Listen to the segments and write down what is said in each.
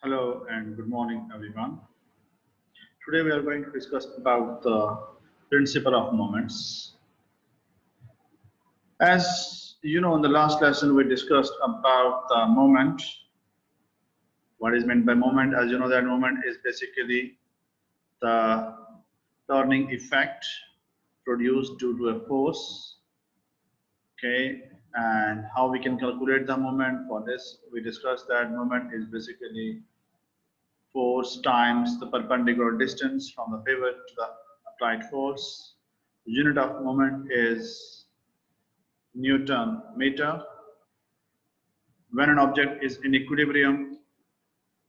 Hello and good morning, everyone. Today we are going to discuss about the principle of moments. As you know, in the last lesson we discussed about the moment. What is meant by moment? As you know, that moment is basically the turning effect produced due to a force. Okay, and how we can calculate the moment. For this, we discussed that moment is basically force times the perpendicular distance from the pivot to the applied force. The unit of moment is Newton meter. When an object is in equilibrium,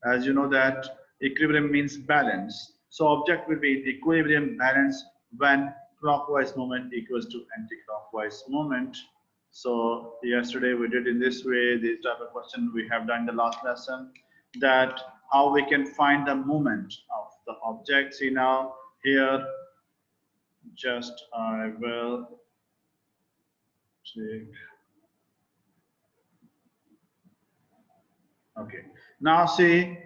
as you know that equilibrium means balance. So object will be in equilibrium balance when clockwise moment equals to anti-clockwise moment. So yesterday we did in this way, this type of question we have done in the last lesson, that how we can find the moment of the object. See now here, just I will take. Okay. Now see,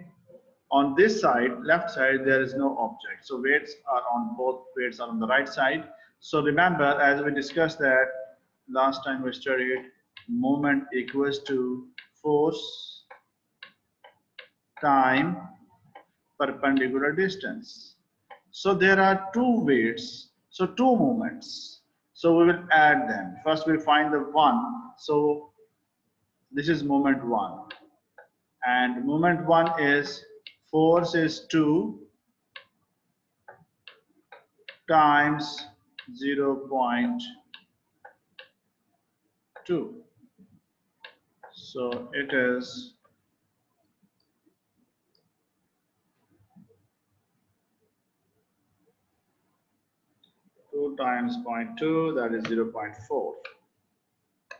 on this side, left side, there is no object. So weights are on both weights are on the right side. So remember, as we discussed that last time we studied, moment equals to force time perpendicular distance. So there are two weights, so two moments. So we will add them. First we find the one. So this is moment one. And moment one is force is 2 times 0.2. So it is 2 times 0.2, that is 0.4.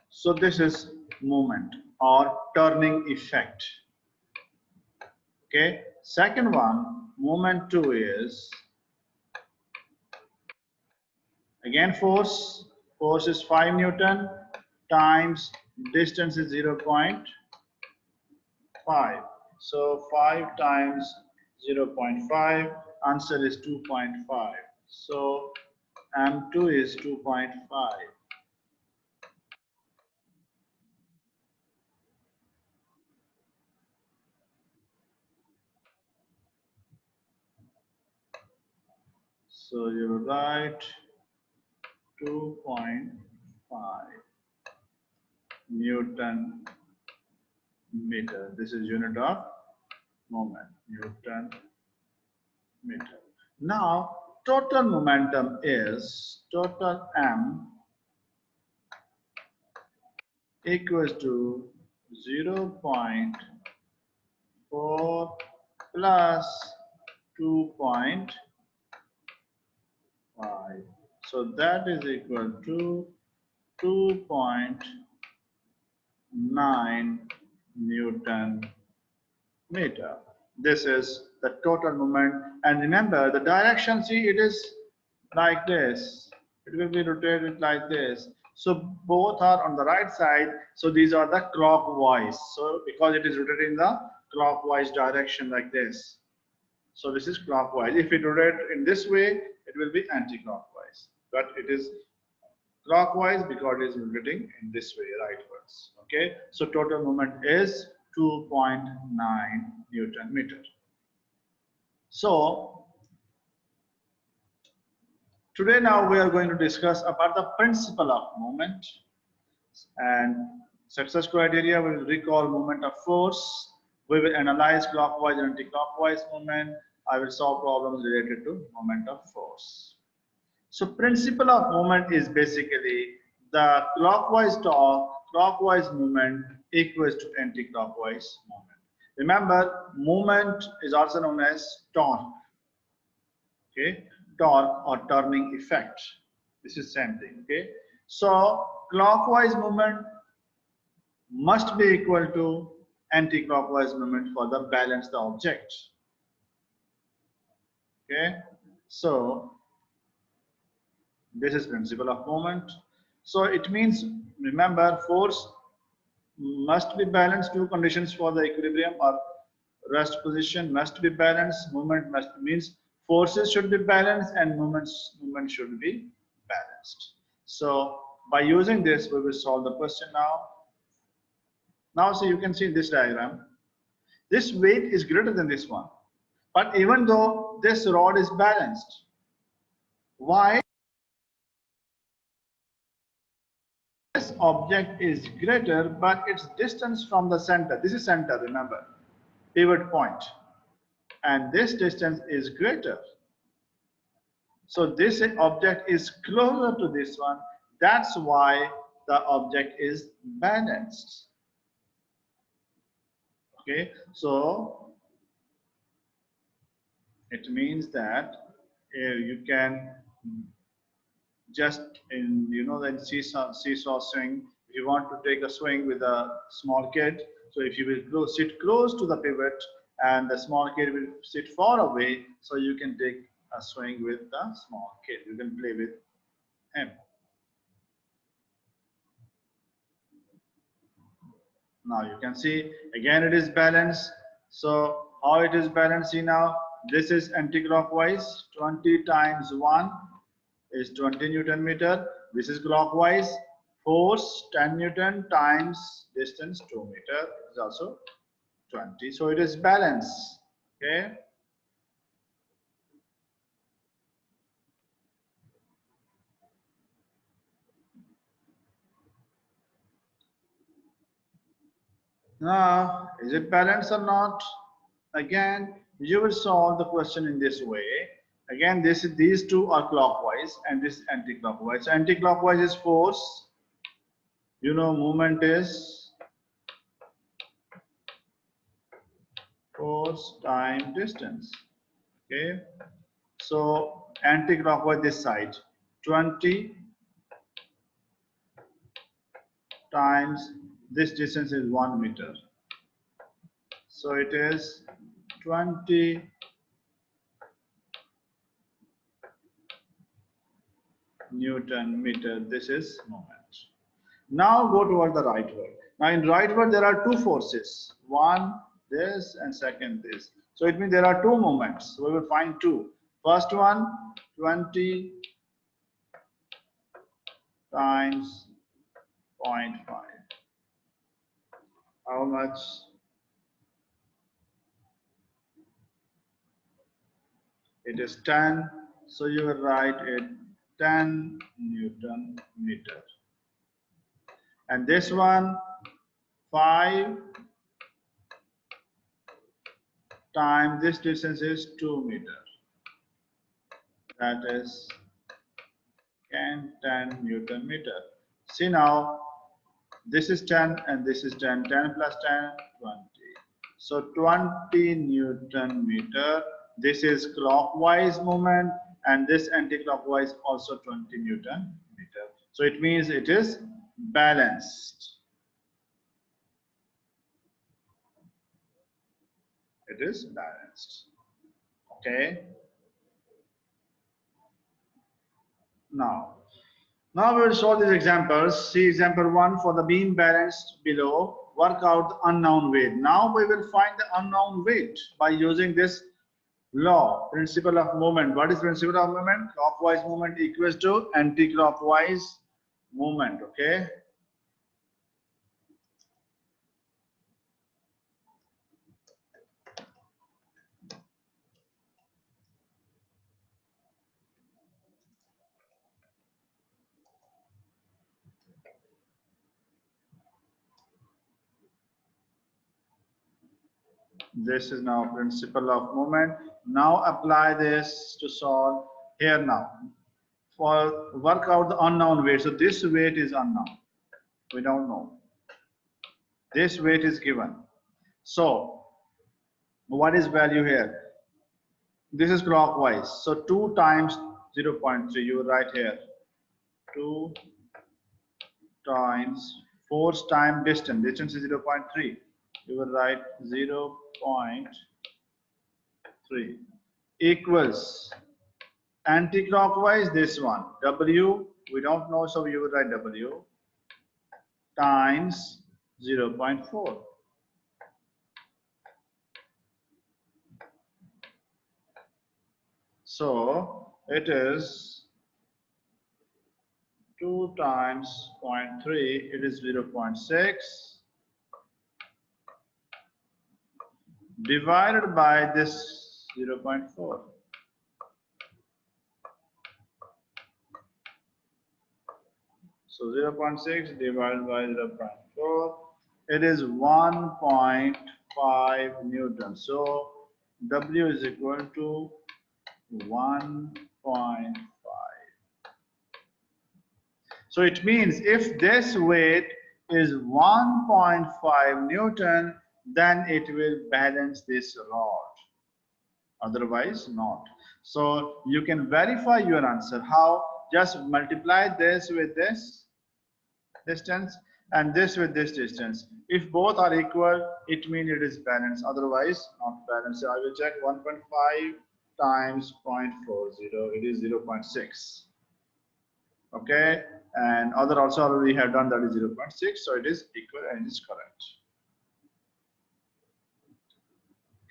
So this is moment or turning effect. Okay. Second one, moment 2 is again force. Force is 5 Newton times distance is 0.5. So 5 times 0.5, answer is 2.5. So M2 is 2.5. So you will write 2.5 Newton meter. This is unit of moment, Newton meter. Now, total momentum is total M equals to 0.4 plus 2.5. So that is equal to 2.9 Newton meter. This is the total moment. And remember the direction, see it is like this. It will be rotated like this. So both are on the right side. So these are the clockwise. So because it is rotated in the clockwise direction like this. So this is clockwise. If it rotates in this way, it will be anti-clockwise. But it is clockwise because it is rotating in this way, rightwards. Okay. So total moment is 2.9 Newton meter. So today now we are going to discuss about the principle of moment and success criteria. We will recall moment of force. We will analyze clockwise and anti-clockwise moment. I will solve problems related to moment of force. So principle of moment is basically the clockwise torque, clockwise movement equals to anti-clockwise moment. Remember, movement is also known as torque. Okay, torque or turning effect. This is same thing. Okay, so clockwise movement must be equal to anti-clockwise movement for the balance the object. Okay, so this is principle of moment. So it means, remember, force must be balanced. Two conditions for the equilibrium or rest position must be balanced, movement must means forces should be balanced and movement should be balanced. So by using this, we will solve the question now. Now, so you can see in this diagram, this weight is greater than this one. But even though this rod is balanced, why this object is greater, but its distance from the center, this is center, remember, pivot point, and this distance is greater. So this object is closer to this one. That's why the object is balanced. Okay, so it means that you can just in the seesaw swing, if you want to take a swing with a small kid, so if you will sit close to the pivot and the small kid will sit far away, so you can take a swing with the small kid, you can play with him. Now you can see again it is balanced. So how it is balanced? See now, this is anti-clockwise, 20 times 1 is 20 Newton meter. This is clockwise, force 10 Newton times distance 2 meter is also 20. So it is balanced. Okay. Now, is it balanced or not? Again, you will solve the question in this way. Again, these two are clockwise and this anti-clockwise. So anti-clockwise is force. Movement is force time distance. Okay. So anti-clockwise this side, 20 times this distance is 1 meter. So it is 20 Newton meter. This is moment. Now go toward the rightward. Now in rightward there are two forces. One this and second this. So it means there are two moments. So we will find two. First one 20 times 0.5. How much? It is 10. So you will write it 10 Newton meter. And this one 5 times this distance is 2 meter. That is 10 Newton meter. See now, this is 10 and this is 10. 10 plus 10, 20. So 20 Newton meter. This is clockwise movement and this anti-clockwise also 20 Newton meter. So it means it is balanced. It is balanced. Okay. Now we will solve these examples. See example 1 for the beam balanced below. Work out the unknown weight. Now we will find the unknown weight by using this law, principle of movement. What is principle of movement? Clockwise movement equals to anti-clockwise movement. Okay. This is now principle of movement. Now apply this to solve here now. For work out the unknown weight. So this weight is unknown. We don't know. This weight is given. So what is value here? This is clockwise. So 2 times 0.3. You write here. 2 times force time distance. Distance is 0.3. You will write 0.3 equals anti-clockwise this one. W we don't know, so you will write W times 0.4. So it is 2 times 0.3, it is 0.6 divided by this 0.4. So 0.6 divided by 0.4, it is 1.5 Newton. So W is equal to 1.5. So it means if this weight is 1.5 Newton, then it will balance this rod. Otherwise not. So you can verify your answer. How? Just multiply this with this distance and this with this distance. If both are equal, it means it is balanced. Otherwise not balanced. So I will check 1.5 times 0.40. It is 0.6. Okay, and other also already have done, that is 0.6. So it is equal and it is correct.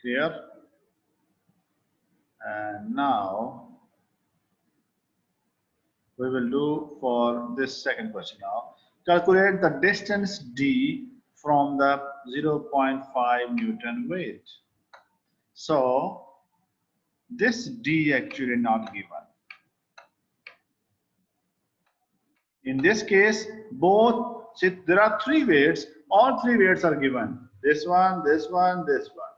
Clear? And now we will do for this second question now. Calculate the distance D from the 0.5 Newton weight. So this D actually not given. In this case, both, see, there are three weights, all three weights are given. This one, this one, this one.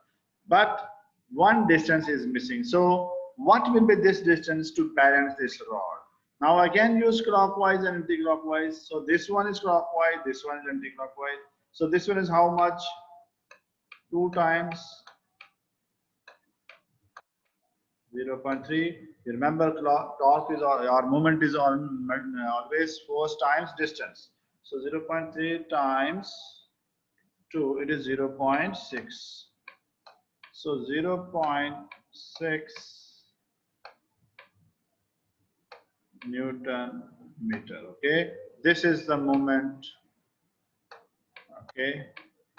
But one distance is missing. So what will be this distance to balance this rod? Now I can use clockwise and anti-clockwise. So this one is clockwise, this one is anti-clockwise. So this one is how much? 2 times 0.3. You remember torque is, or moment is always force times distance. So 0.3 times 2, it is 0.6. So 0.6 Newton meter. Okay, this is the moment. Okay,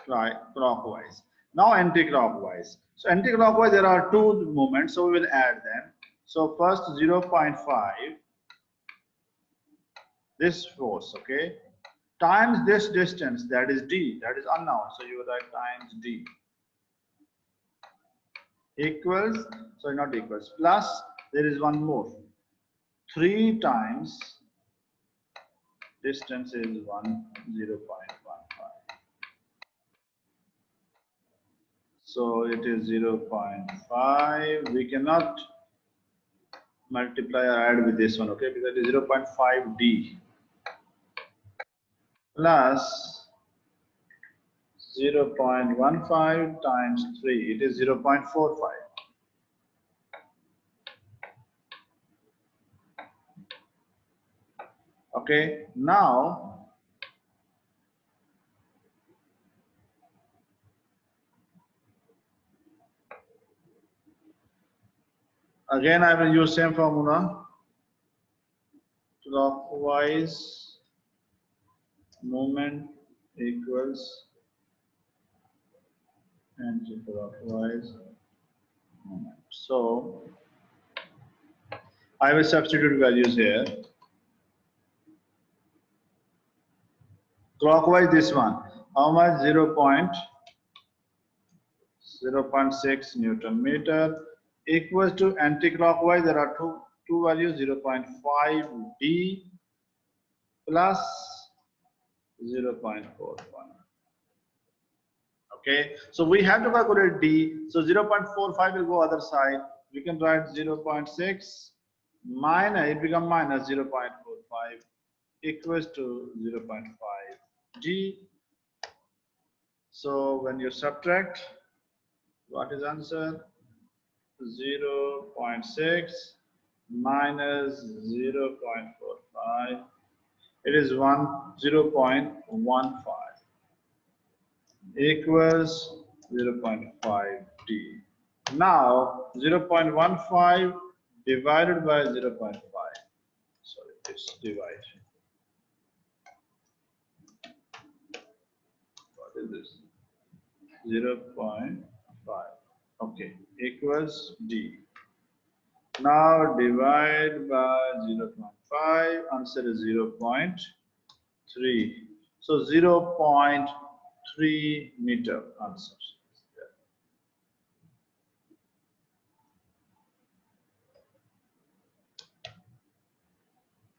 clockwise. Now anti-clockwise. So anti-clockwise there are two moments, so we will add them. So first 0.5, this force, okay, times this distance, that is D, that is unknown. So you write times D equals, sorry, not equals, plus there is one more. 3 times distance is 0.15. So it is 0.5. We cannot multiply or add with this one, okay, because it is 0.5 D plus 0.15 times 3, it is 0.45. Okay, now again I will use same formula. Clockwise moment equals anti-clockwise moment. So I will substitute values here. Clockwise, this one, how much? 0.6 Newton meter equals to anti-clockwise. There are two values, 0.5 D plus 0.41. Okay, so we have to calculate D. So 0.45 will go other side. We can write 0.6 minus, it becomes minus 0.45 equals to 0.5 G. So when you subtract, what is answer? 0.6 minus 0.45. It is 0.15 equals 0.5 D. Now 0.15 divided by 0.5. Sorry, it's divide. What is this? 0.5. Okay, equals D. Now divide by 0.5, answer is 0.3. So 0.3 meter answer.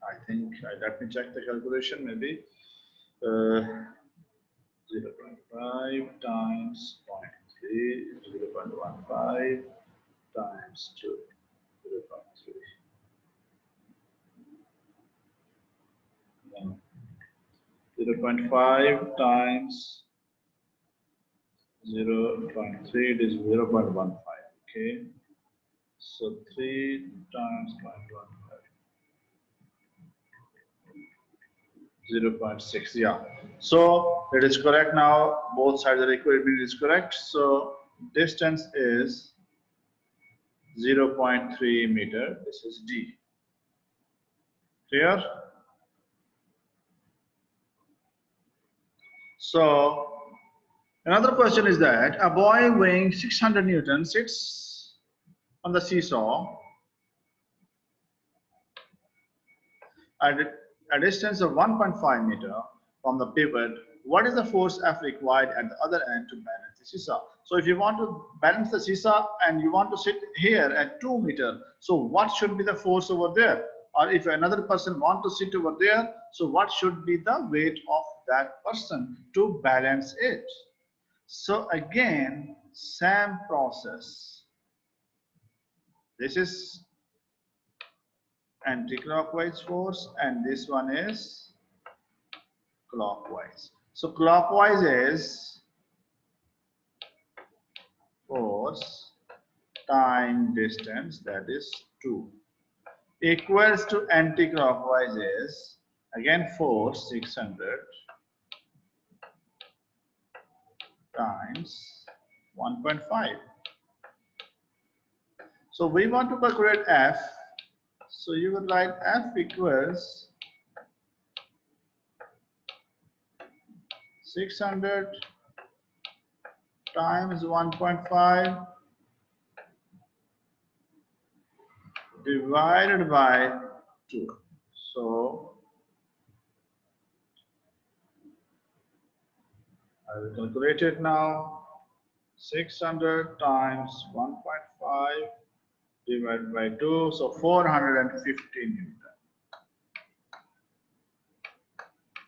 I think, let me check the calculation, maybe 0.5 times 0.3, 0.15 times 2, 0.3. 0.5 times 0.3, it is 0.15. Okay, so 3 times 0.15, 0.6. Yeah, so it is correct now. Both sides are equal. It is correct. So distance is 0.3 meter. This is D. Clear? So another question is that a boy weighing 600 Newton sits on the seesaw at a distance of 1.5 meter from the pivot. What is the force F required at the other end to balance the seesaw? So if you want to balance the seesaw and you want to sit here at 2 meter, so what should be the force over there? Or if another person want to sit over there, so what should be the weight of that person to balance it? So again, same process. This is anti-clockwise force and this one is clockwise. So clockwise is force time distance, that is 2, equals to anti-clockwise is again force 600 times 1.5. So we want to calculate F. So you would write F equals 600 times 1.5 divided by 2. So I will calculate it now. 600 times 1.5 divided by 2, so 450 Newton.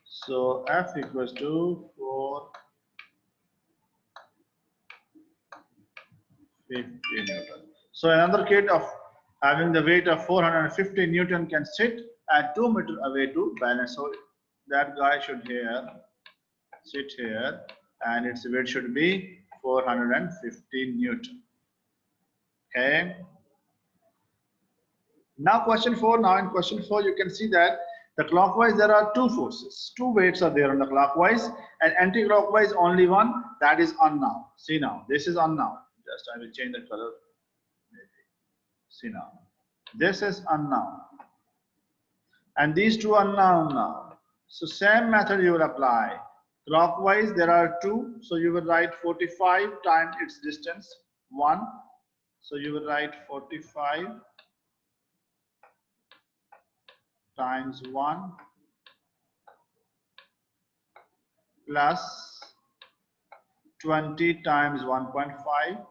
So F equals to 450 Newton. So another kid of having the weight of 450 Newton can sit at 2 meters away to balance. So that guy should sit here and its weight should be 450 Newton. Okay. Now question 4. Now in question 4 you can see that the clockwise there are two forces. Two weights are there on the clockwise and anti-clockwise only one, that is unknown. See now, this is unknown. Just I will change the color. See now, this is unknown. And these two unknown now. So same method you will apply. Clockwise there are 2. So you will write 45 times its distance 1. So you will write 45 times 1 plus 20 times 1.5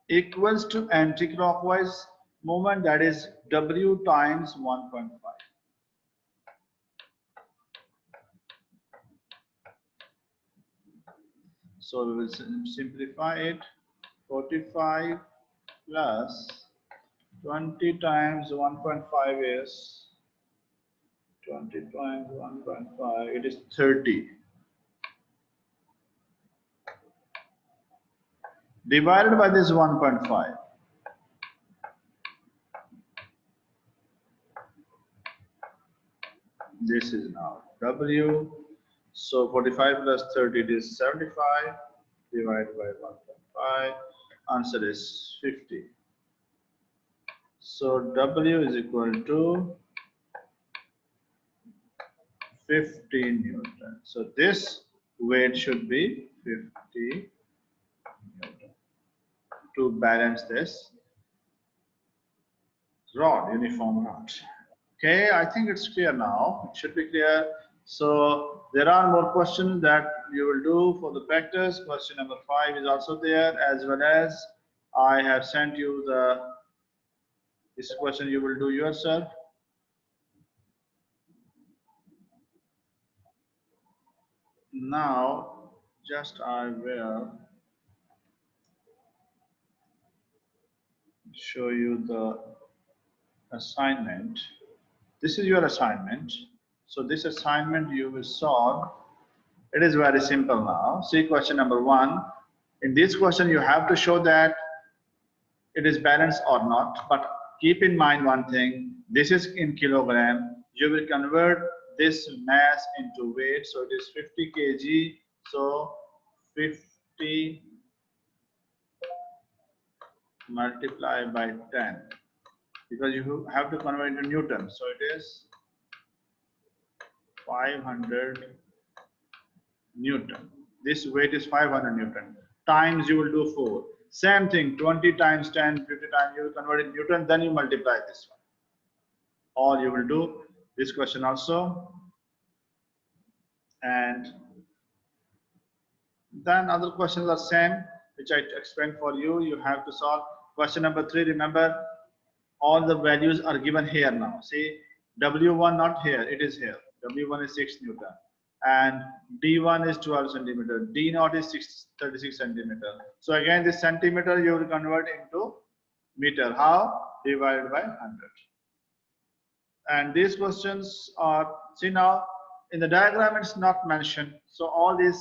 equals to anti-clockwise movement, that is W times 1.5. So we will simplify it. 45 plus 20 times 1.5 is 20 times 1.5, it is 30. Divided by this 1.5. This is now W. So 45 plus 30 is 75. Divided by 1.5. Answer is 50. So W is equal to 50 Newton. So this weight should be 50 Newton to balance this rod, uniform rod. Okay, I think it's clear now. It should be clear. So there are more questions that you will do for the practice. Question number 5 is also there, as well as I have sent you this question you will do yourself. Now, just I will show you the assignment. This is your assignment. So this assignment you will solve. It is very simple now. See question number 1. In this question, you have to show that it is balanced or not. But keep in mind one thing. This is in kilogram. You will convert this mass into weight. So it is 50 kg. So 50 multiplied by 10. Because you have to convert into Newton. So it is 500 Newton. This weight is 500 Newton. Times you will do 4. Same thing, 20 times 10, 50 times you will convert it Newton, then you multiply this one. Or you will do this question also. And then other questions are same, which I explained for you. You have to solve. Question number 3, remember, all the values are given here now. See, W1 not here, it is here. W1 is 6 Newton. And D1 is 12 centimeter. D0 is 36 centimeter. So again, this centimeter you will convert into meter. How? Divided by 100. And these questions are, see now, in the diagram it's not mentioned. So all these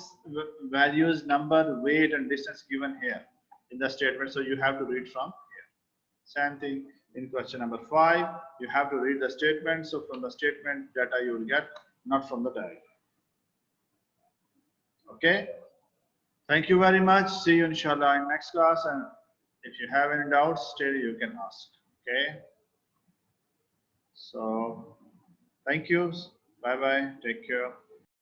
values, number, weight and distance given here in the statement. So you have to read from here. Same thing in question number 5. You have to read the statement. So from the statement data you will get, not from the diagram. Okay. Thank you very much. See you inshallah in next class. And if you have any doubts, still you can ask. Okay. So thank you. Bye bye. Take care.